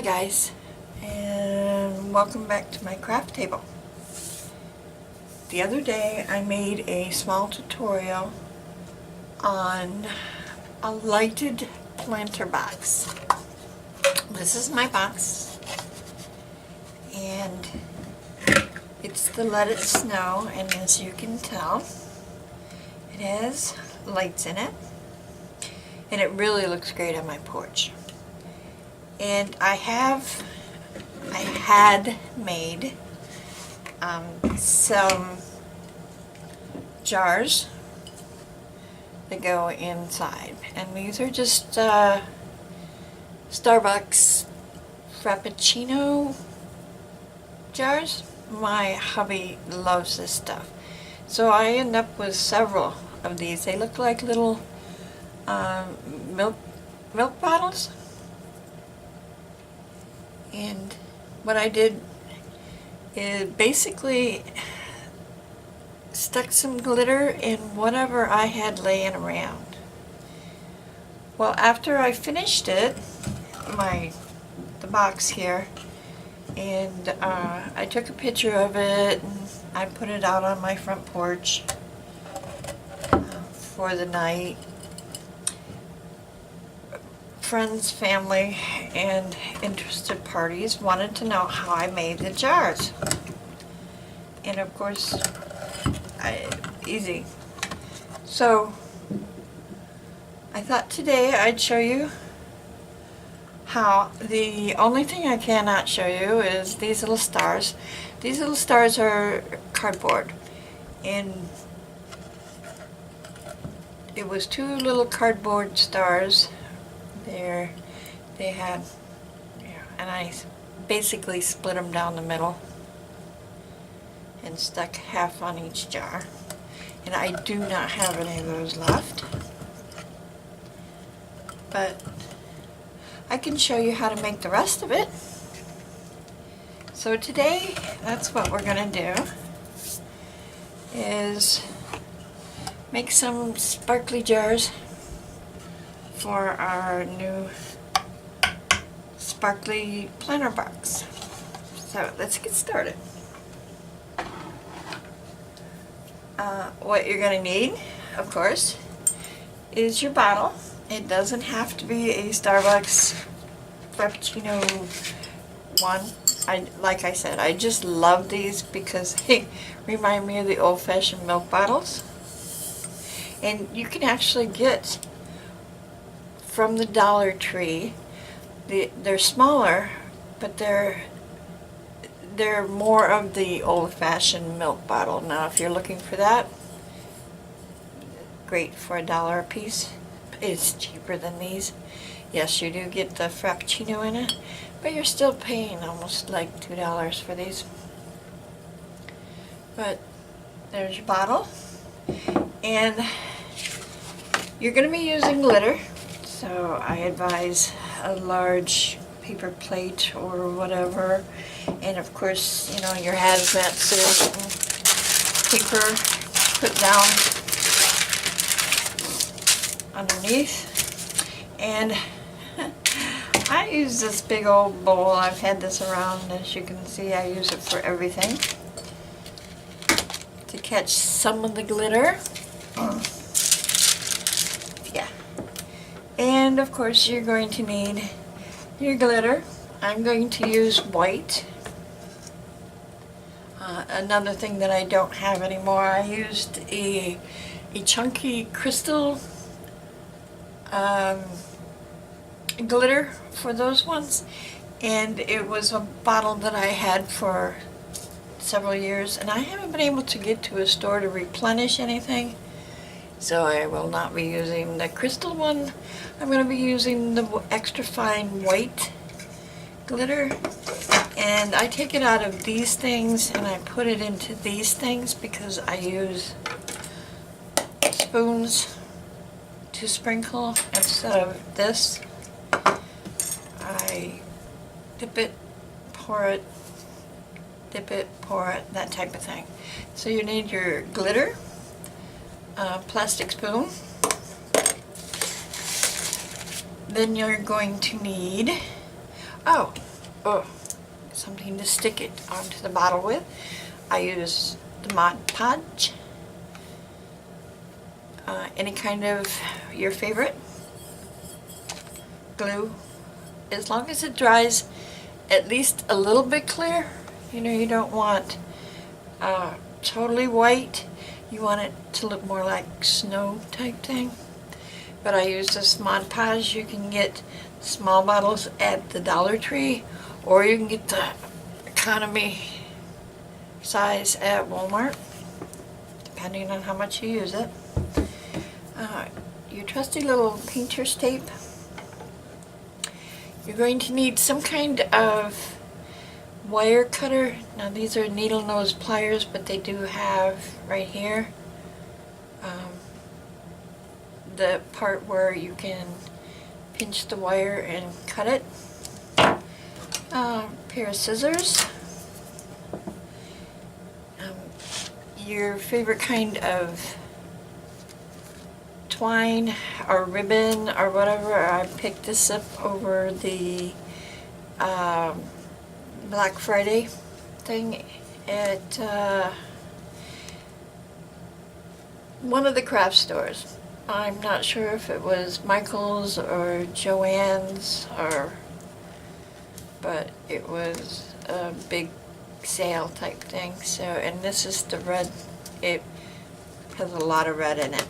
Hi guys, and welcome back to my craft table. The other day I made a small tutorial on a lighted planter box. This is my box, and it's the Let It Snow, and as you can tell, it has lights in it, and it really looks great on my porch. And I had made some jars that go inside, and these are just Starbucks Frappuccino jars. My hubby loves this stuff, so I end up with several of these. They look like little milk bottles. And what I did is basically stuck some glitter in whatever I had laying around. Well, after I finished it, the box here, and I took a picture of it, and I put it out on my front porch for the night. Friends, family, and interested parties wanted to know how I made the jars. And of course, easy. So I thought today I'd show you how. The only thing I cannot show you is these little stars. These little stars are cardboard, and it was two little cardboard stars. They had, and I basically split them down the middle and stuck half on each jar. And I do not have any of those left, but I can show you how to make the rest of it. So today, that's what we're gonna do, is make some sparkly jars for our new sparkly planter box. So let's get started. What you're going to need, of course, is your bottle. It doesn't have to be a Starbucks Frappuccino one. Like I said, I just love these because they remind me of the old-fashioned milk bottles. And you can actually get from the Dollar Tree. They're smaller, but they're more of the old-fashioned milk bottle. Now, if you're looking for that, great for $1 a piece. It's cheaper than these. Yes, you do get the Frappuccino in it, but you're still paying almost like $2 for these. But there's your bottle, and you're going to be using glitter. So I advise a large paper plate or whatever, and of course, you know, your hazmat suit and paper put down underneath. And I use this big old bowl. I've had this around, as you can see. I use it for everything to catch some of the glitter. And of course, you're going to need your glitter. I'm going to use white. Another thing that I don't have anymore, I used a chunky crystal glitter for those ones, and it was a bottle that I had for several years, and I haven't been able to get to a store to replenish anything. So I will not be using the crystal one. I'm going to be using the extra fine white glitter. And I take it out of these things and I put it into these things because I use spoons to sprinkle instead of this. I dip it, pour it, dip it, pour it, that type of thing. So you need your glitter, plastic spoon. Then you're going to need, oh, something to stick it onto the bottle with. I use the Mod Podge. Any kind of your favorite glue, as long as it dries at least a little bit clear. You know, you don't want totally white. You want it to look more like snow type thing. But I use this Mod Podge. You can get small bottles at the Dollar Tree, or you can get the economy size at Walmart, depending on how much you use it. Your trusty little painter's tape. You're going to need some kind of wire cutter. Now these are needle nose pliers, but they do have right here the part where you can pinch the wire and cut it. Pair of scissors. Your favorite kind of twine or ribbon or whatever. I picked this up over the Black Friday thing at one of the craft stores. I'm not sure if it was Michael's or Joann's, but it was a big sale type thing. So, and this is the red. It has a lot of red in it.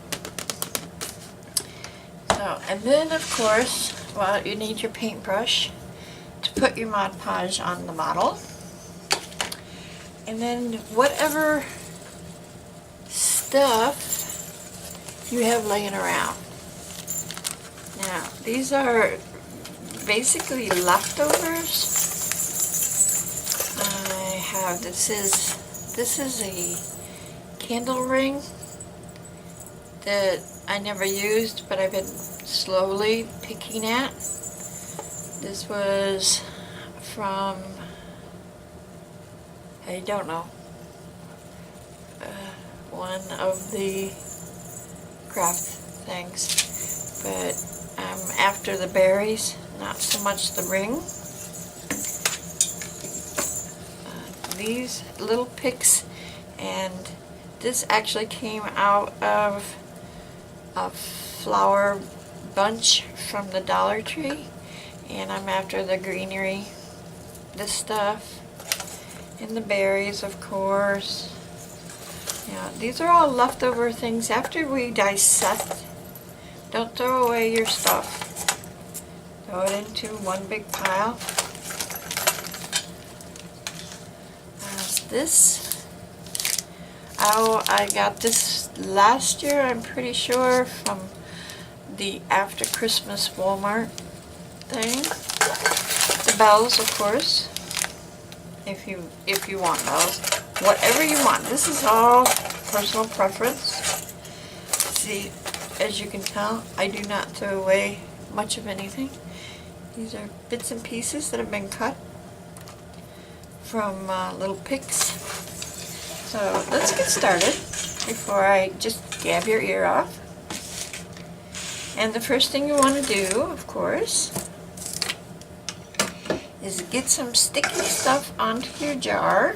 So, and then of course, well, you need your paintbrush to put your Mod Podge on the bottle. And then whatever stuff you have laying around. Now, these are basically leftovers. I have, this is a candle ring that I never used, but I've been slowly picking at. This was from, I don't know, one of the craft things, but I'm after the berries, not so much the ring. These little picks, and this actually came out of a flower bunch from the Dollar Tree, and I'm after the greenery, this stuff, and the berries, of course. Yeah, these are all leftover things. After we dissect, don't throw away your stuff. Throw it into one big pile. This, I got this last year, I'm pretty sure, from the after Christmas Walmart thing. The bells, of course, if you want bells. Whatever you want. This is all personal preference. See, as you can tell, I do not throw away much of anything. These are bits and pieces that have been cut from little picks. So let's get started before I just gab your ear off. And the first thing you want to do, of course, is get some sticky stuff onto your jar.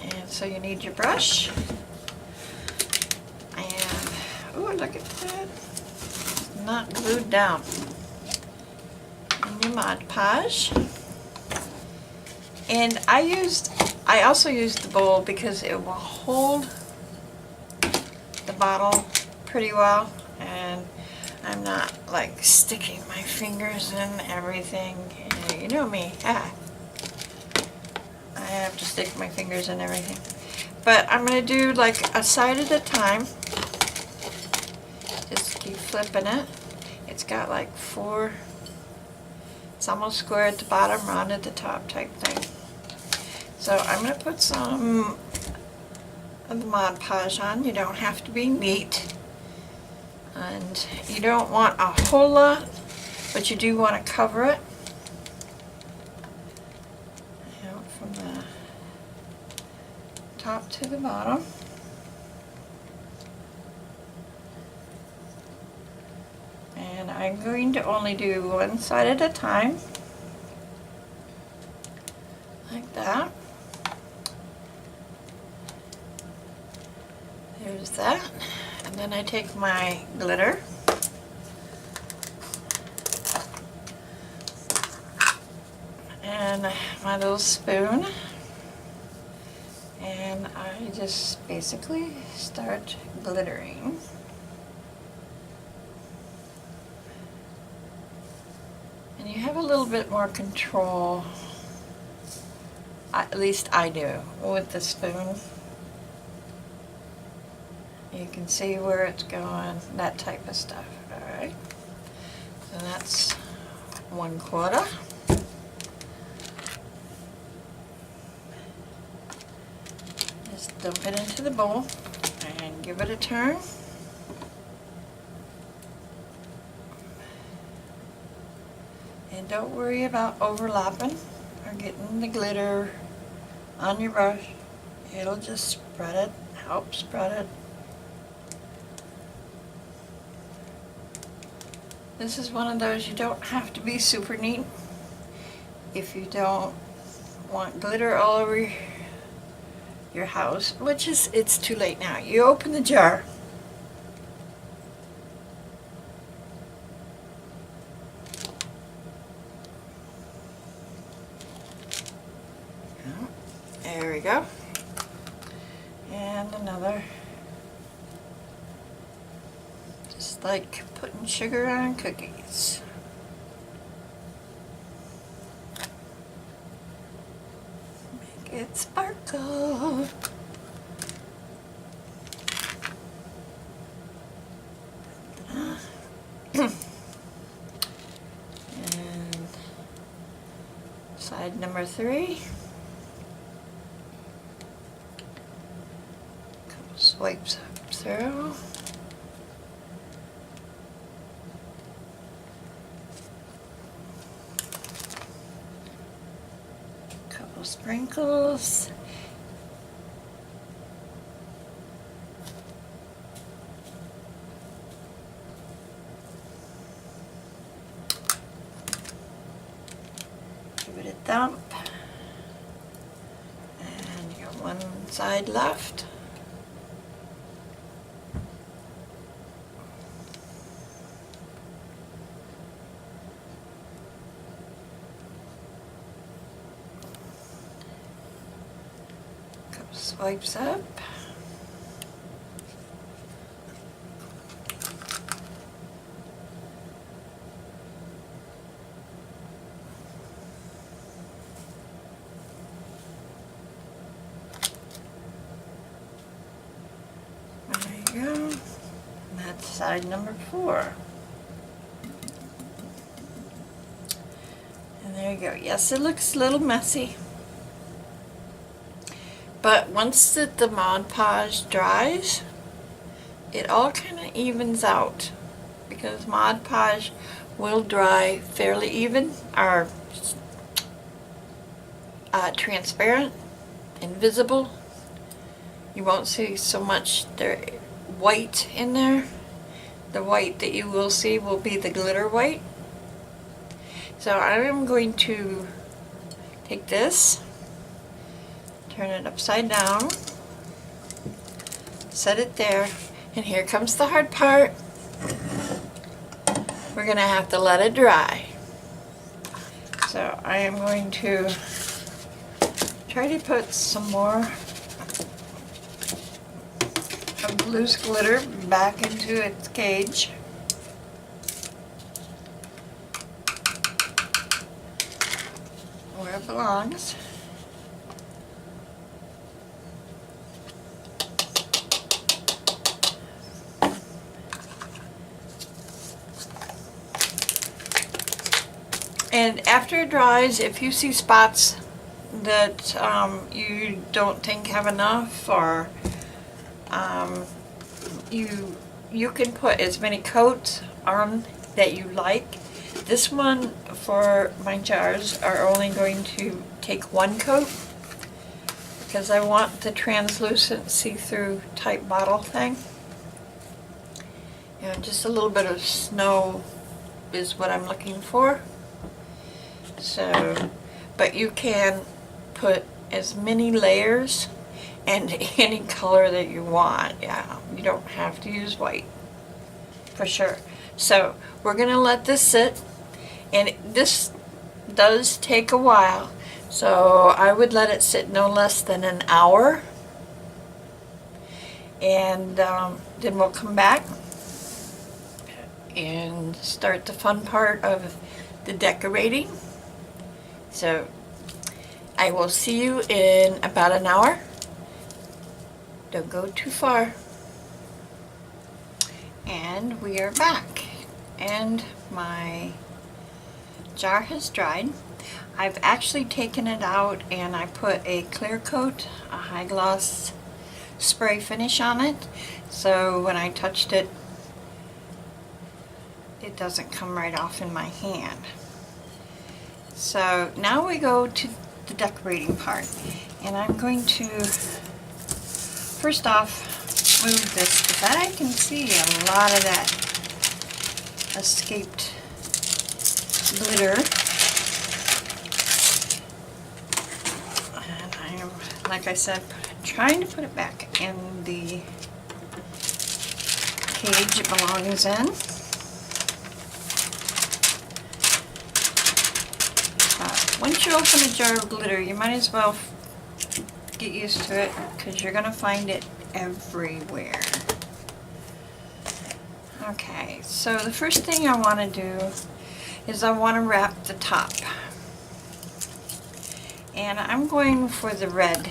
And so you need your brush. And, oh, look at that. It's not glued down. And your Mod Podge. And I also used the bowl because it will hold the bottle pretty well, and I'm not like sticking my fingers in everything. You know me, I have to stick my fingers in everything. But I'm going to do like a side at a time. Just keep flipping it. It's got like 4, it's almost square at the bottom, round at the top type thing. So I'm going to put some of the Mod Podge on. You don't have to be neat. And you don't want a whole lot, but you do want to cover it. You know, from the top to the bottom. And I'm going to only do one side at a time, like that. There's that. And then I take my glitter and my little spoon, and I just basically start glittering. And you have a little bit more control, at least I do, with the spoon. You can see where it's going, that type of stuff. Alright, so that's 1/4. Just dump it into the bowl and give it a turn. And don't worry about overlapping or getting the glitter on your brush. It'll just spread it, help spread it. This is one of those you don't have to be super neat if you don't want glitter all over your house, which is, it's too late now. You open the jar. There we go. And another. Just like putting sugar on cookies. Make it sparkle. And side number 3. Couple swipes up through. Couple sprinkles. Give it a dump. And you got one side left. Couple swipes up. There you go. And that's side number 4. And there you go. Yes, it looks a little messy. But once the Mod Podge dries, it all kind of evens out. Because Mod Podge will dry fairly even, or transparent, invisible. You won't see so much there white in there. The white that you will see will be the glitter white. So I am going to take this, turn it upside down, set it there, and here comes the hard part. We're going to have to let it dry. So I am going to try to put some more of the loose glitter back into its cage. Where it belongs. And after it dries, if you see spots that you don't think have enough, or you can put as many coats on that you like. This one for my jars are only going to take 1 coat because I want the translucent see-through type bottle thing. You know, just a little bit of snow is what I'm looking for. So, but you can put as many layers and any color that you want. Yeah, you don't have to use white for sure. So we're gonna let this sit, and this does take a while, so I would let it sit no less than an hour, and then we'll come back and start the fun part of the decorating. So I will see you in about an hour. Don't go too far. And we are back, and my jar has dried. I've actually taken it out and I put a clear coat, a high gloss spray finish on it, so when I touched it, it doesn't come right off in my hand. So now we go to the decorating part, and I'm going to first off move this, because I can see a lot of that escaped glitter. And I am, like I said, trying to put it back in the cage it belongs in. Once you open a jar of glitter, you might as well get used to it, because you're going to find it everywhere. Okay, so the first thing I want to do is I want to wrap the top. And I'm going for the red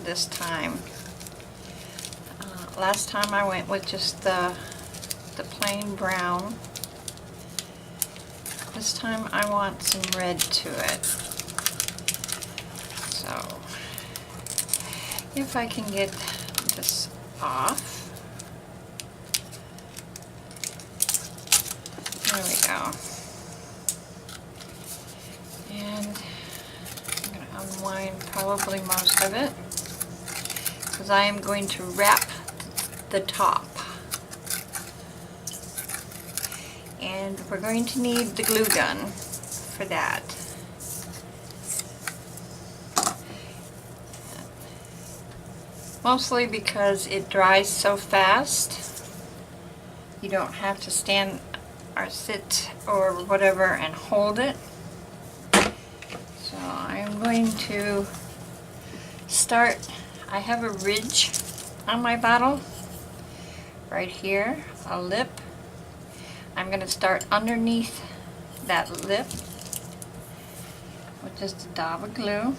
this time. Last time I went with just the plain brown. This time I want some red to it. So, if I can get this off. There we go. And I'm going to unwind probably most of it, because I am going to wrap the top. And we're going to need the glue gun for that. Mostly because it dries so fast, you don't have to stand or sit or whatever and hold it. So I'm going to start, I have a ridge on my bottle right here, a lip. I'm going to start underneath that lip with just a dab of glue.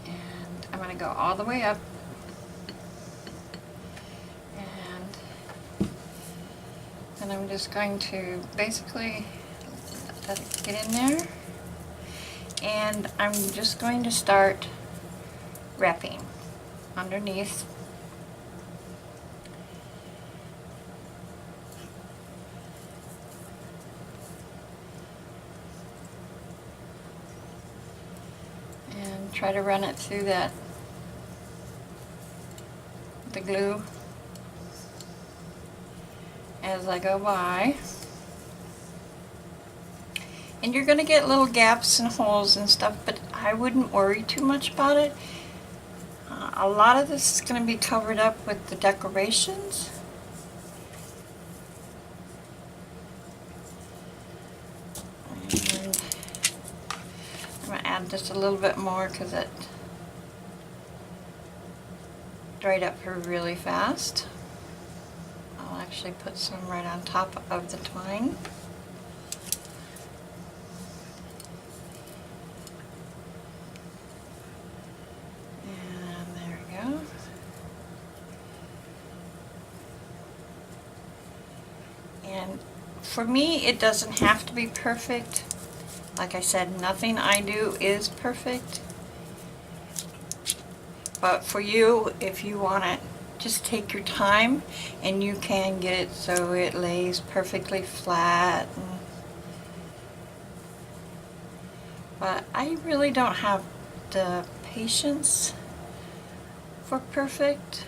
And I'm going to go all the way up. And then I'm just going to basically let it get in there. And I'm just going to start wrapping underneath. And try to run it through the glue as I go by. And you're going to get little gaps and holes and stuff, but I wouldn't worry too much about it. A lot of this is going to be covered up with the decorations. And I'm going to add just a little bit more because it dried up here really fast. I'll actually put some right on top of the twine. And for me, it doesn't have to be perfect. Like I said, nothing I do is perfect. But for you, if you want it, just take your time and you can get it so it lays perfectly flat. But I really don't have the patience for perfect.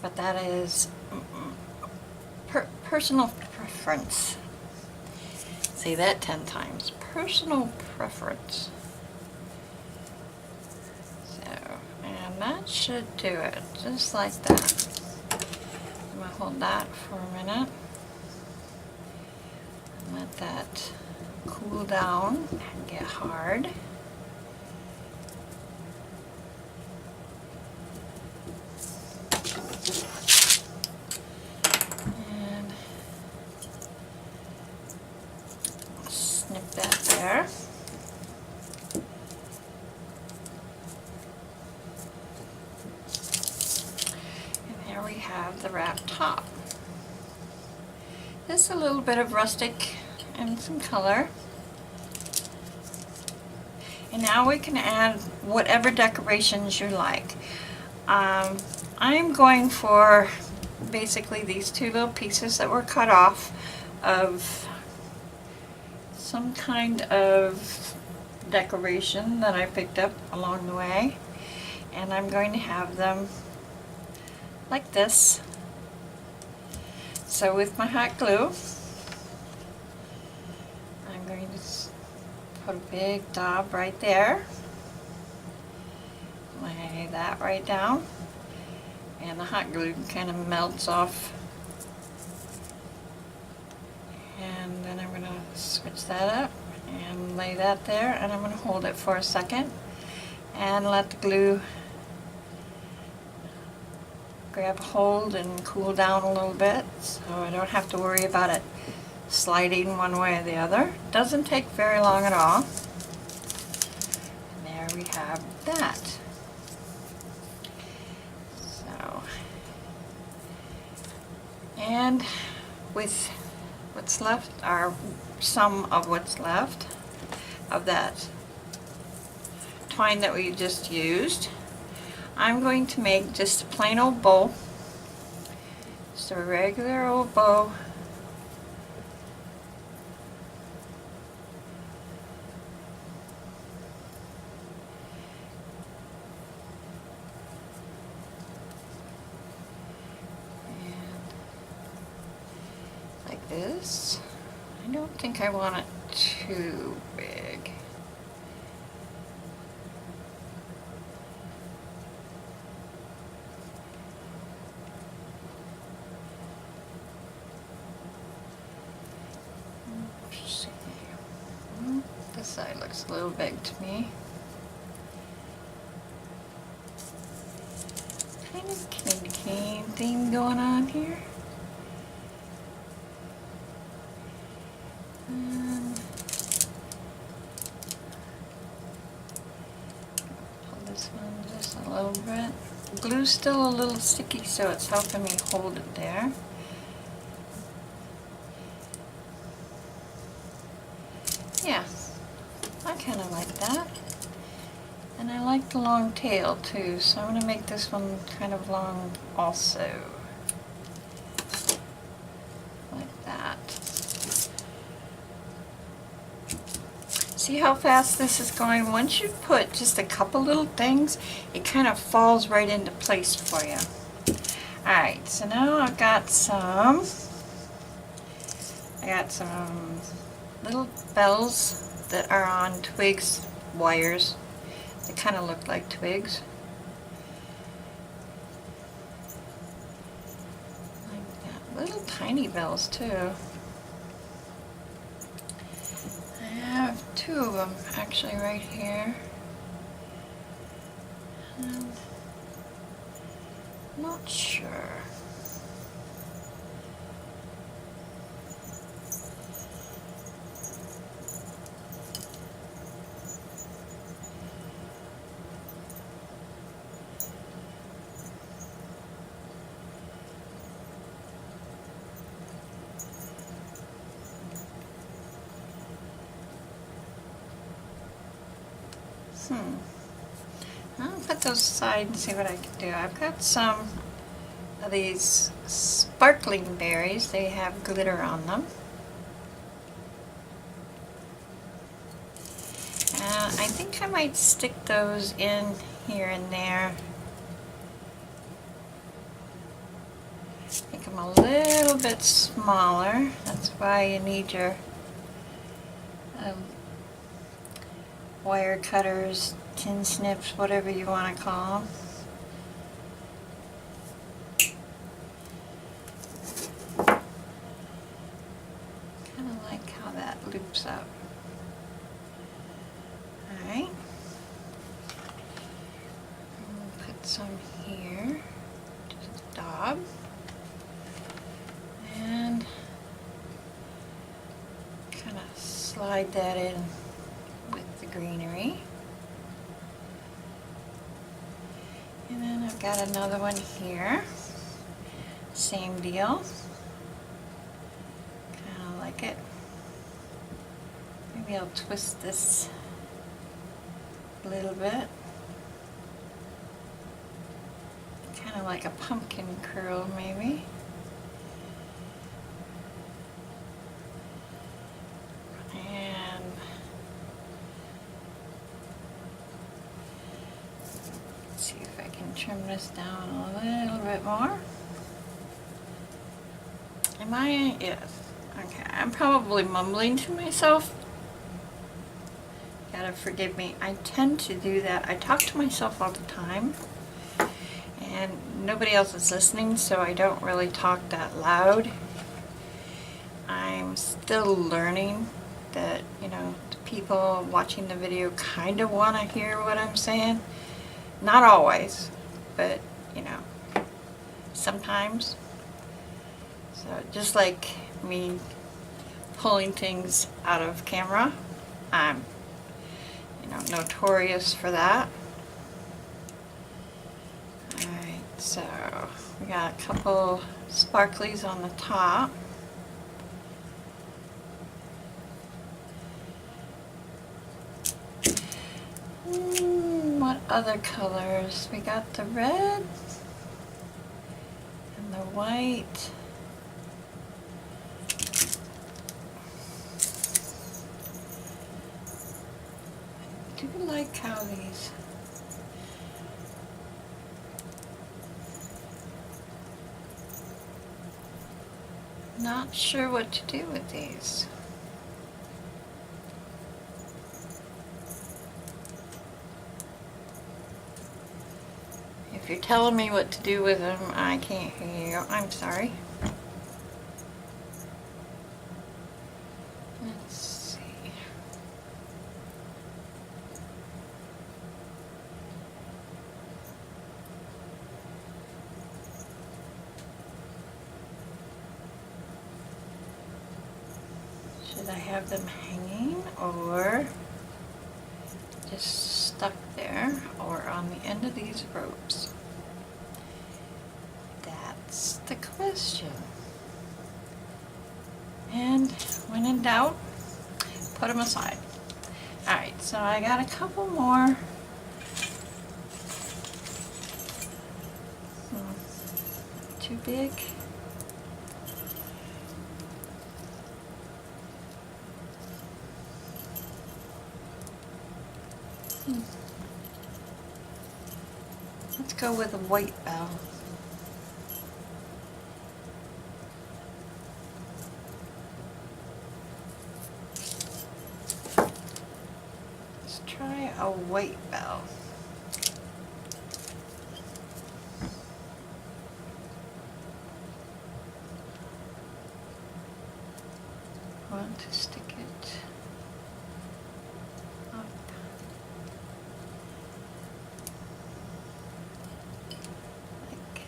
But that is personal preference. Say that 10 times. Personal preference. So, and that should do it, just like that. I'm going to hold that for a minute. Let that cool down and get hard. And snip that there. And here we have the wrap top. Just a little bit of rustic and some color. And now we can add whatever decorations you like. I'm going for basically these two little pieces that were cut off of some kind of decoration that I picked up along the way. And I'm going to have them like this. So with my hot glue, I'm going to put a big dab right there. Lay that right down. And the hot glue kind of melts off. And then I'm going to switch that up and lay that there. And I'm going to hold it for a second and let the glue grab hold and cool down a little bit, so I don't have to worry about it sliding one way or the other. Doesn't take very long at all. And there we have that. So, and with what's left, or some of what's left of that twine that we just used, I'm going to make just a plain old bow, just a regular old bow. And like this. I don't think I want it too big. This side looks a little big to me. Kind of candy cane theme going on here. Pull this one just a little bit. The glue's still a little sticky, so it's helping me hold it there. Yeah. I kind of like that. And I like the long tail too, so I'm going to make this one kind of long also. Like that. See how fast this is going? Once you put just a couple little things, it kind of falls right into place for you. Alright, so now I've got some little bells that are on twigs, wires. They kind of look like twigs. Like that. Little tiny bells too. I have two of them actually right here. And I'm not sure. I'll put those aside and see what I can do. I've got some of these sparkling berries. They have glitter on them. I think I might stick those in here and there Make them a little bit smaller. That's why you need your wire cutters, tin snips, whatever you want to call them. Kind of like how that loops up. Alright. We'll put some here to the dog. And kind of slide that in with the greenery. And then I've got another one here. Same deal. Kind of like it. Maybe I'll twist this a little bit. Kind of like a pumpkin curl maybe. And let's see if I can trim this down a little bit more. Am I? Yes. Okay, I'm probably mumbling to myself. Gotta forgive me. I tend to do that. I talk to myself all the time. And nobody else is listening, so I don't really talk that loud. I'm still learning that, you know, the people watching the video kind of want to hear what I'm saying. Not always, but, you know, sometimes. So just like me pulling things out of camera, I'm, you know, notorious for that. Alright, so we got a couple sparklies on the top. What other colors? We got the red and the white. I do like how these not sure what to do with these. If you're telling me what to do with them, I can't hear you. I'm sorry. Let's see. Should I have them hanging or just stuck there or on the end of these ropes? That's the question. And when in doubt, put them aside. Alright, so I got a couple more. Too big. Let's go with a white bell. Let's try a white bell. Want to stick it up. Like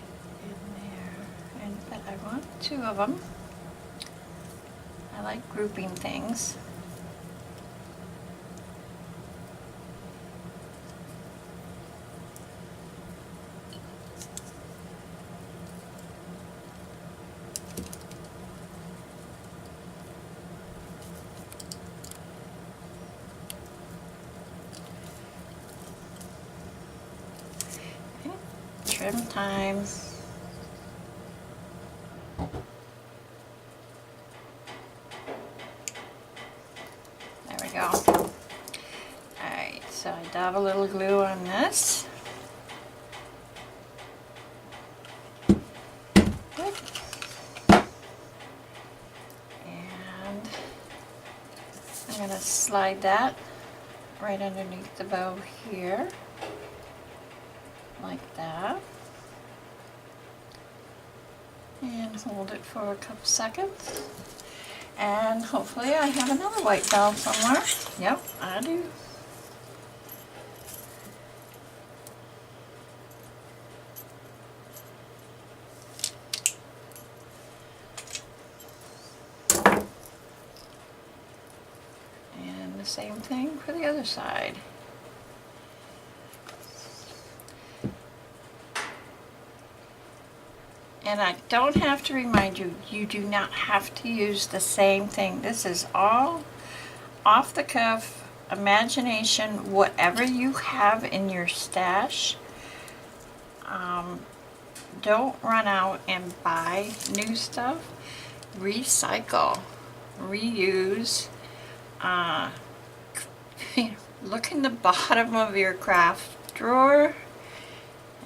in there. And but I want two of them. I like grouping things. Trim time. There we go. Alright, so I dab a little glue on this. Good. slide that right underneath the bow here, like that. And hold it for a couple seconds. And hopefully I have another white valve somewhere. Yep, I do. And the same thing for the other side. And I don't have to remind you, you do not have to use the same thing. This is all off the cuff, imagination, whatever you have in your stash. Don't run out and buy new stuff. Recycle, reuse. Look in the bottom of your craft drawer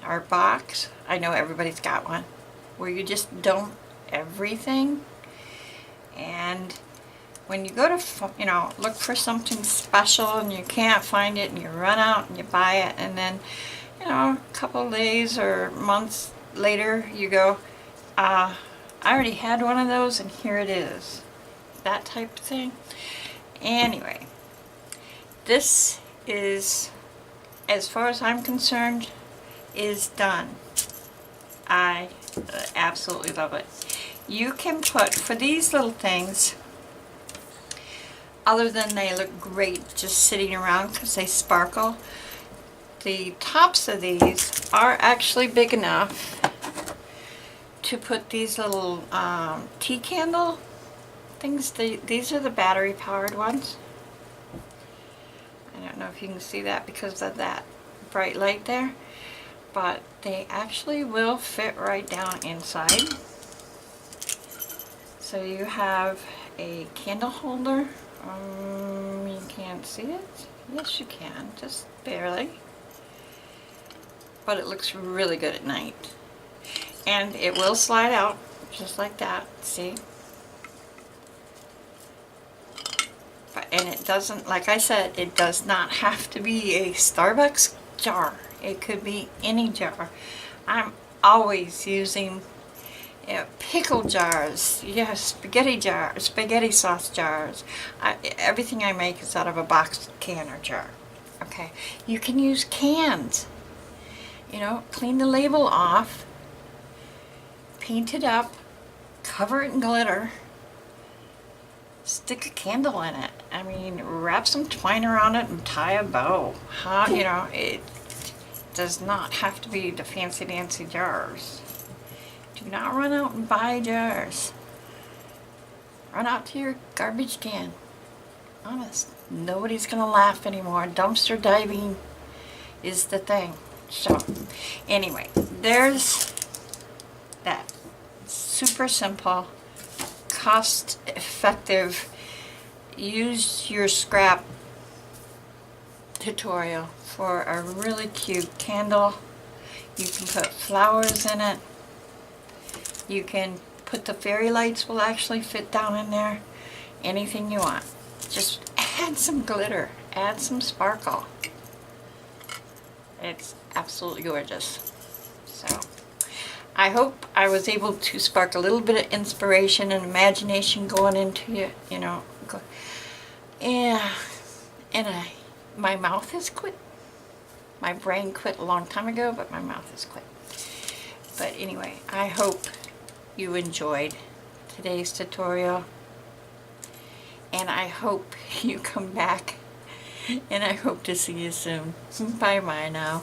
or box. I know everybody's got one, where you just dump everything. And when you go to, look for something special and you can't find it and you run out and you buy it, and then, a couple of days or months later you go, I already had one of those and here it is. That type of thing. Anyway, this is, as far as I'm concerned, is done. I absolutely love it. You can put, for these little things, other than they look great just sitting around because they sparkle, the tops of these are actually big enough to put these little tea candle things. These are the battery powered ones. I don't know if you can see that because of that bright light there, but they actually will fit right down inside. So you have a candle holder. You can't see it. Yes, you can, just barely. But it looks really good at night. And it will slide out just like that, see? And it doesn't, like I said, it does not have to be a Starbucks jar. It could be any jar. I'm always using pickle jars, yes, spaghetti sauce jars. Everything I make is out of a box can or jar. Okay, you can use cans. Clean the label off, paint it up, cover it in glitter, stick a candle in it. I mean, wrap some twine around it and tie a bow. It does not have to be the fancy dancy jars. Do not run out and buy jars. Run out to your garbage can. Honest, nobody's gonna laugh anymore. Dumpster diving is the thing. So, anyway, there's that super simple, cost-effective, use your scrap tutorial for a really cute candle. You can put flowers in it. You can put the fairy lights, will actually fit down in there. Anything you want. Just add some glitter, add some sparkle. It's absolutely gorgeous. So, I hope I was able to spark a little bit of inspiration and imagination going into you, yeah. And my mouth has quit. My brain quit a long time ago, but my mouth has quit. But anyway, I hope you enjoyed today's tutorial. And I hope you come back. And I hope to see you soon. Bye-bye now.